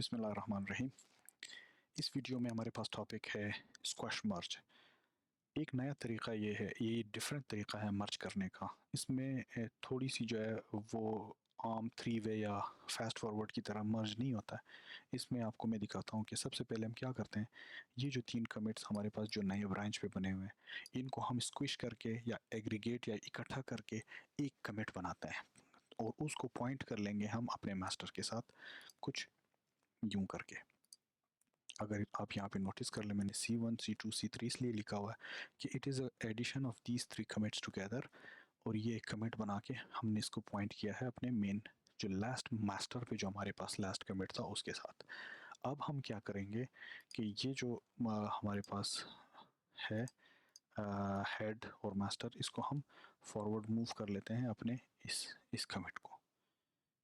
बिस्मिल्लाहिर्रहमानिर्रहीम। इस वीडियो में हमारे पास टॉपिक है स्क्वैश मर्ज। एक नया तरीका ये है, ये डिफरेंट तरीका है मर्ज करने का। इसमें थोड़ी सी जो है वो आम थ्री वे या फास्ट फॉरवर्ड की तरह मर्ज नहीं होता है। इसमें आपको मैं दिखाता हूँ कि सबसे पहले हम क्या करते हैं। ये जो 3 कमिट्स हमारे पास जो नए ब्रांच पे बने हुए हैं, इनको हम स्क्विश करके या एग्रीगेट या इकट्ठा करके एक कमिट बनाते हैं और उसको पॉइंट कर लेंगे हम अपने मास्टर के साथ कुछ यूं करके। अगर आप यहाँ पे नोटिस कर ले, मैंने C1 C2 C3 इसलिए लिखा हुआ है कि it is addition of these 3 commits together. और ये एक कमिट बना के हमने इसको पॉइंट किया है अपने मेन जो लास्ट मास्टर पे जो हमारे पास लास्ट कमिट था उसके साथ। अब हम क्या करेंगे कि ये जो हमारे पास है हेड और मास्टर, इसको हम फॉरवर्ड मूव कर लेते हैं अपने इस कमिट को।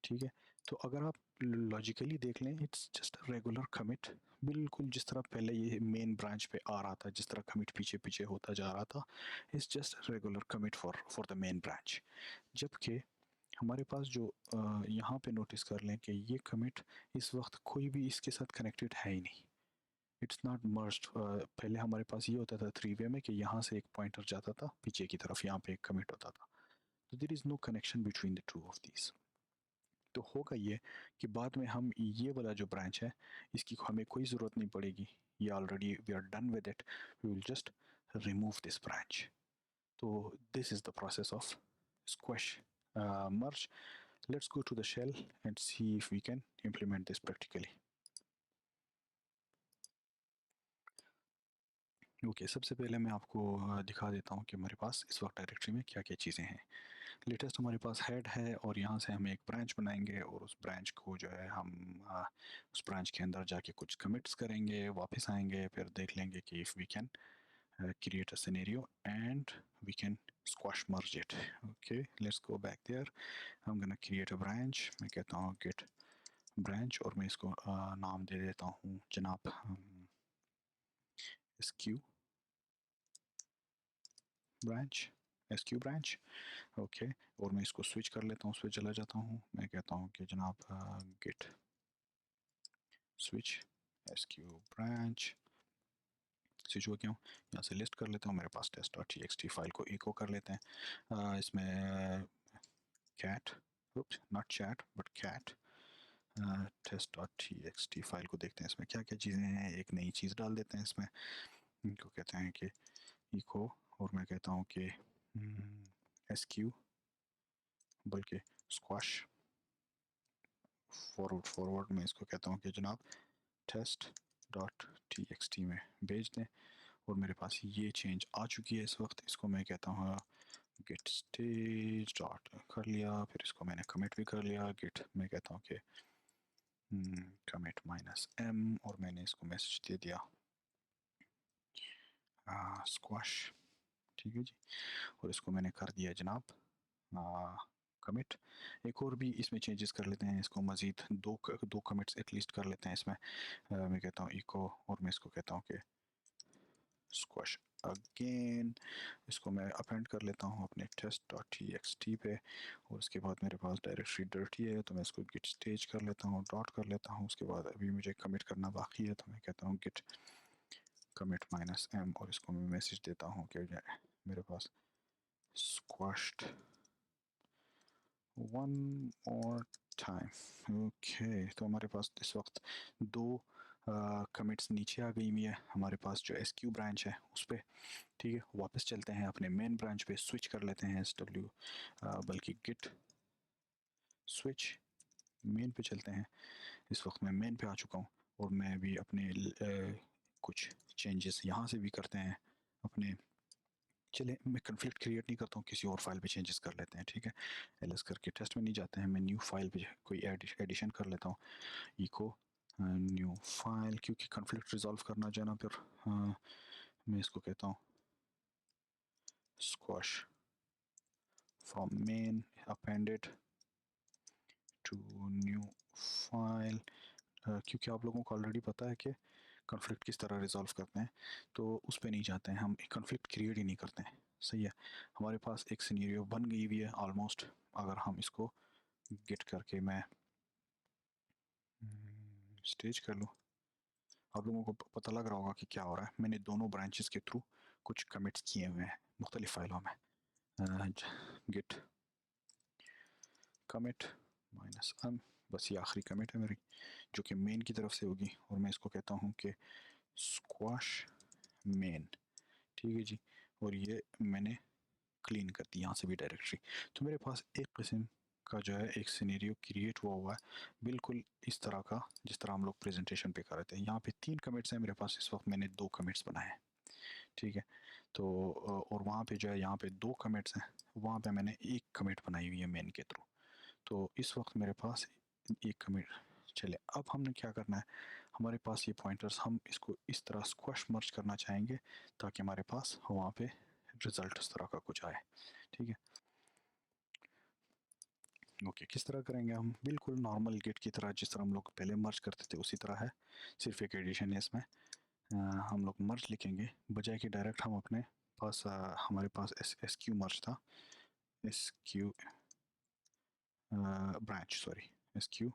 ठीक है, तो अगर आप लॉजिकली देख लें, इट्स जस्ट रेगुलर कमिट, बिल्कुल जिस तरह पहले ये मेन ब्रांच पे आ रहा था, जिस तरह कमिट पीछे पीछे होता जा रहा था, it's just regular commit for the main branch. जबकि हमारे पास जो यहाँ पे नोटिस कर लें कि ये कमिट इस वक्त कोई भी इसके साथ कनेक्टेड है ही नहीं, इट्स नॉट मर्ज्ड। पहले हमारे पास ये होता था थ्री वे में कि यहाँ से एक पॉइंटर जाता था पीछे की तरफ, यहाँ पे एक कमिट होता था, तो there is no connection between the two of these. तो होगा ये कि बाद में हम ये वाला जो ब्रांच है इसकी हमें कोई ज़रूरत नहीं पड़ेगी, ये already we are done with it, we will just remove this branch. तो this is the process of squash merge. Let's go to the shell and see if we can implement this practically. Okay, सबसे पहले मैं आपको दिखा देता हूँ कि हमारे पास इस वक्त डायरेक्टरी में क्या क्या चीज़ें हैं। लेटेस्ट हमारे पास हेड है और यहाँ से हम एक ब्रांच बनाएंगे और उस ब्रांच को जो है हम उस ब्रांच के अंदर जाके कुछ कमिट्स करेंगे, वापस आएंगे, फिर देख लेंगे कि if we can create a scenario and we can squash merge it. Okay, let's go back there. I'm gonna create a branch. मैं कहता हूँ get branch और मैं इसको नाम दे देता हूँ जनाब SQ branch, SQ branch. Okay, और मैं इसको स्विच कर लेता हूँ, उस पर चला जाता हूँ। मैं कहता हूँ कि जनाब git switch SQ branch, switch हो गया हूँ। यहाँ से लिस्ट कर लेता हूँ, मेरे पास test.txt फाइल को इको कर लेते हैं। इसमें cat, not chat but cat, test.txt file को देखते हैं इसमें क्या क्या चीज़ें हैं। एक नई चीज़ डाल देते हैं इसमें, इनको कहते हैं कि इको, और मैं कहता हूँ कि SQ बल्कि स्क्वाश फॉरवर्ड में इसको कहता हूँ कि जनाब test.txt में भेज दें। और मेरे पास ये चेंज आ चुकी है इस वक्त। इसको मैं कहता हूँ गेट स्टेज डॉट कर लिया, फिर इसको मैंने कमिट भी कर लिया। गेट मैं कहता हूँ कि कमिट -m, और मैंने इसको मैसेज दे दिया स्क्वाश। ठीक है जी, और इसको मैंने कर दिया जनाब कमिट। एक और भी इसमें चेंजेस कर लेते हैं, इसको मज़ीद दो कमिट्स एटलीस्ट कर लेते हैं इसमें। मैं कहता हूँ इको और मैं इसको कहता हूँ कि स्क्वाश अगेन। इसको मैं अपेंड कर लेता हूँ अपने test.txt पे, और उसके बाद मेरे पास डायरेक्टरी डर्टी है तो मैं इसको गिट स्टेज कर लेता हूँ, डॉट कर लेता हूँ। उसके बाद अभी मुझे कमिट करना बाकी है तो मैं कहता हूँ गिट कमिट -m, और इसको मैं मैसेज देता हूँ कि मेरे पास स्क्वाश्ड वन और टाइम। ओके, तो हमारे पास इस वक्त दो कमिट्स नीचे आ गई हुई है हमारे पास जो SQ ब्रांच है उस पर। ठीक है, वापस चलते हैं अपने मेन ब्रांच पे, स्विच कर लेते हैं SW बल्कि गिट स्विच मेन पे चलते हैं। इस वक्त मैं मेन पे आ चुका हूँ और मैं भी अपने कुछ चेंजेस यहाँ से भी करते हैं अपने। चले, मैं कन्फ्लिक्ट क्रिएट नहीं करता हूँ, किसी और फाइल पे चेंजेस कर लेते हैं। ठीक है, LS करके टेस्ट में नहीं जाते हैं, मैं न्यू फाइल पे कोई एडिशन कर लेता हूँ, इको न्यू फाइल, क्योंकि कन्फ्लिक्ट रिजॉल्व करना जो है ना, फिर मैं इसको कहता हूँ squash from main appended to new file. क्योंकि आप लोगों को ऑलरेडी पता है कि कॉन्फ्लिक्ट किस तरह रिजॉल्व करते हैं, तो उस पर नहीं जाते हैं, हम कॉन्फ्लिक्ट क्रिएट ही नहीं करते हैं। सही है, हमारे पास एक सिनेरियो बन गई हुई है ऑलमोस्ट। अगर हम इसको गेट करके मैं स्टेज कर लो। आप लोगों को पता लग रहा होगा कि क्या हो रहा है। मैंने दोनों ब्रांचेस के थ्रू कुछ कमिट्स किए हुए हैं मुख्तलिफ फाइलों में। गिट कमिट माइनस m, बस ये आखिरी कमिट है मेरी, जो कि मेन की तरफ से होगी, और मैं इसको कहता हूँ कि स्क्वाश मेन। ठीक है जी। और ये मैंने क्लीन कर दी यहाँ से भी डायरेक्टरी। तो मेरे पास एक किस्म का जो है एक सिनेरियो क्रिएट हुआ है, बिल्कुल इस तरह का जिस तरह हम लोग प्रेजेंटेशन पे कर रहे थे। यहाँ पे 3 कमिट्स हैं मेरे पास इस वक्त, मैंने 2 कमिट्स बनाए हैं। ठीक है। तो और वहाँ पे जो है यहाँ पे 2 कमिट्स हैं, वहाँ पे मैंने एक कमिट बनाई हुई है मेन के थ्रू। तो इस वक्त मेरे पास एक कमिट। चले, अब हमने क्या करना है, हमारे पास ये पॉइंटर्स, हम इसको इस तरह स्क्वैश मर्ज करना चाहेंगे ताकि हमारे पास वहाँ पे रिजल्ट इस तरह का कुछ आए। ठीक है। ओके, किस तरह करेंगे हम, बिल्कुल नॉर्मल गेट की तरह, जिस तरह हम लोग पहले मर्ज करते थे उसी तरह है, सिर्फ एक एडिशन है इसमें। हम लोग मर्ज लिखेंगे बजाय कि डायरेक्ट हम अपने पास हमारे पास एस क्यू मर्ज था, S Q branch, sorry S Q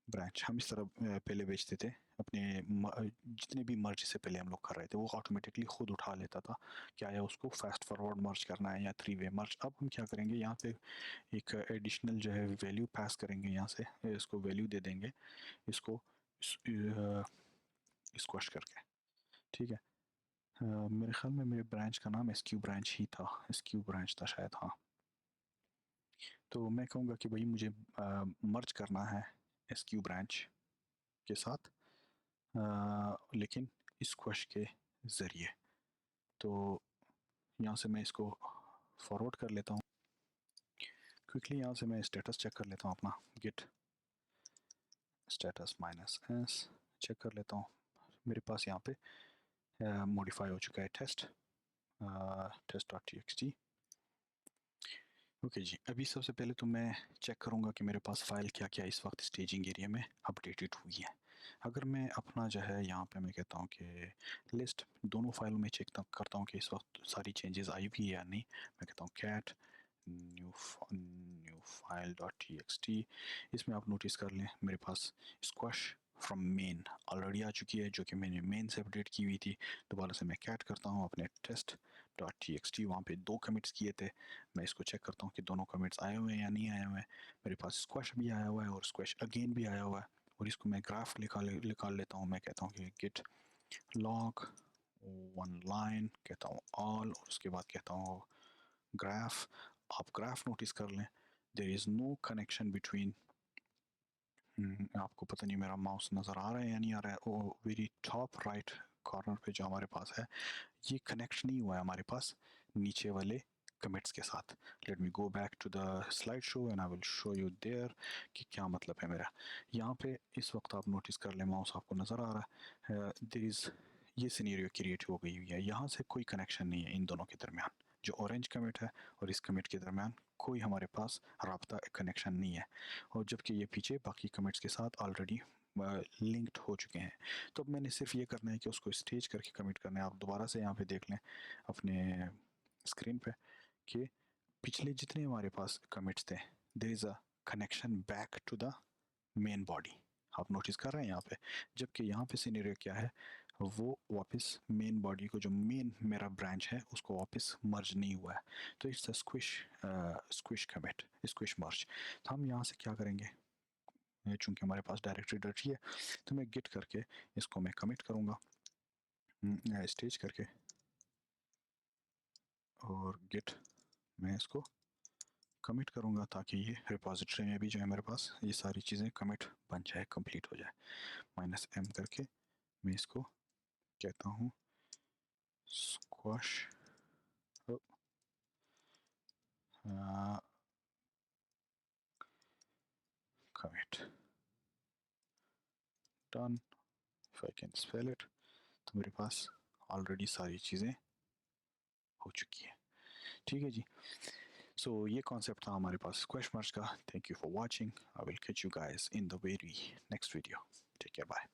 branch. हम इस तरह पहले बेचते थे अपने जितने भी मर्ज से पहले हम लोग कर रहे थे, वो ऑटोमेटिकली खुद उठा लेता था क्या है उसको फास्ट फॉरवर्ड मर्ज करना है या 3 वे मर्ज। अब हम क्या करेंगे, यहाँ पे एक एडिशनल जो है वैल्यू पास करेंगे, यहाँ से इसको वैल्यू दे देंगे, इसको स्क्वैश करके। ठीक है। मेरे ख्याल में मेरे ब्रांच का नाम एसक्यू ब्रांच ही था, एसक्यू ब्रांच था शायद, हाँ। तो मैं कहूँगा कि भाई मुझे मर्ज करना है एसक्यू ब्रांच के साथ, लेकिन स्क्वैश के ज़रिए। तो यहाँ से मैं इसको फॉरवर्ड कर लेता हूँ क्विकली। यहाँ से मैं स्टेटस चेक कर लेता हूँ अपना, git status minus S check कर लेता हूँ। मेरे पास यहाँ पे मॉडिफाई हो चुका है test dot T X T. Okay जी, अभी सबसे पहले तो मैं चेक करूँगा कि मेरे पास फाइल क्या क्या इस वक्त स्टेजिंग एरिया में अपडेटेड हुई है। अगर मैं अपना जो है यहाँ पे मैं कहता हूँ कि लिस्ट दोनों फाइलों में चेक करता हूँ कि इस वक्त सारी चेंजेस आई हुई है या नहीं। मैं कहता हूँ cat new file dot T X T. इसमें आप नोटिस कर लें मेरे पास स्क्वैश फ्रॉम मेन ऑलरेडी आ चुकी है, जो कि मैंने मेन से अपडेट की हुई थी। दोबारा से मैं कैट करता हूँ अपने test dot T X T, वहाँ पे 2 कमिट्स किए थे, मैं इसको चेक करता हूँ कि दोनों कमिट्स आए हुए हैं या नहीं आए हुए हैं। मेरे पास स्क्वैश भी आया हुआ है और स्क्वैश अगेन भी आया हुआ है, और इसको मैं ग्राफ निकाल लेता हूँ। मैं कहता हूँ कि गिट लॉग 1 लाइन, कहता हूँ ऑल, और उसके बाद कहता हूँ ग्राफ। आप ग्राफ नोटिस कर लें, there is no connection between, आपको पता नहीं मेरा माउस नज़र आ रहा है या नहीं आ रहा है, वो वेरी टॉप राइट कॉर्नर पे जो हमारे पास है, ये कनेक्ट नहीं हुआ है हमारे पास नीचे वाले कमिट्स के साथ। Let me go back to the slide show and I will show you there कि क्या मतलब है मेरा। यहाँ पे इस वक्त आप नोटिस कर लें, माउस आपको नज़र आ रहा है, देयर इज़ ये सिनेरियो क्रिएट हो गई हुई है, यहाँ से कोई कनेक्शन नहीं है इन दोनों के दरमियान। जो ऑरेंज कमिट है और इस कमिट के दरमियान कोई हमारे पास राब्ता कनेक्शन नहीं है, और जबकि ये पीछे बाकी कमिट्स के साथ ऑलरेडी लिंक्ड हो चुके हैं। तो अब मैंने सिर्फ ये करना है कि उसको स्टेज करके कमिट करना है। आप दोबारा से यहाँ पे देख लें अपने स्क्रीन पे कि पिछले जितने हमारे पास कमिट्स थे, there is a connection back to the main body, आप नोटिस कर रहे हैं यहाँ पे। जबकि यहाँ पे सिनेरियो क्या है, वो वापस मेन बॉडी को, जो मेन मेरा ब्रांच है, उसको वापस मर्ज नहीं हुआ है। तो it's a squish commit, squish merge. तो हम यहाँ से क्या करेंगे, चूंकि हमारे पास डायरेक्टरी डायरेक्टरी है, तो मैं गिट करके इसको मैं कमिट करूँगा स्टेज करके, और गिट मैं इसको कमिट करूँगा ताकि ये रिपॉजिटरी में भी जो है मेरे पास ये सारी चीज़ें कमिट बन जाए, कंप्लीट हो जाए। माइनस m करके मैं इसको कहता हूँ squash commit done, if I can spell it. तो मेरे पास ऑलरेडी सारी चीज़ें हो चुकी है। ठीक है जी। सो ये कॉन्सेप्ट था हमारे पास स्क्वैश मर्ज का। Thank you for watching, I will catch you guys in the very next video. Take care, bye.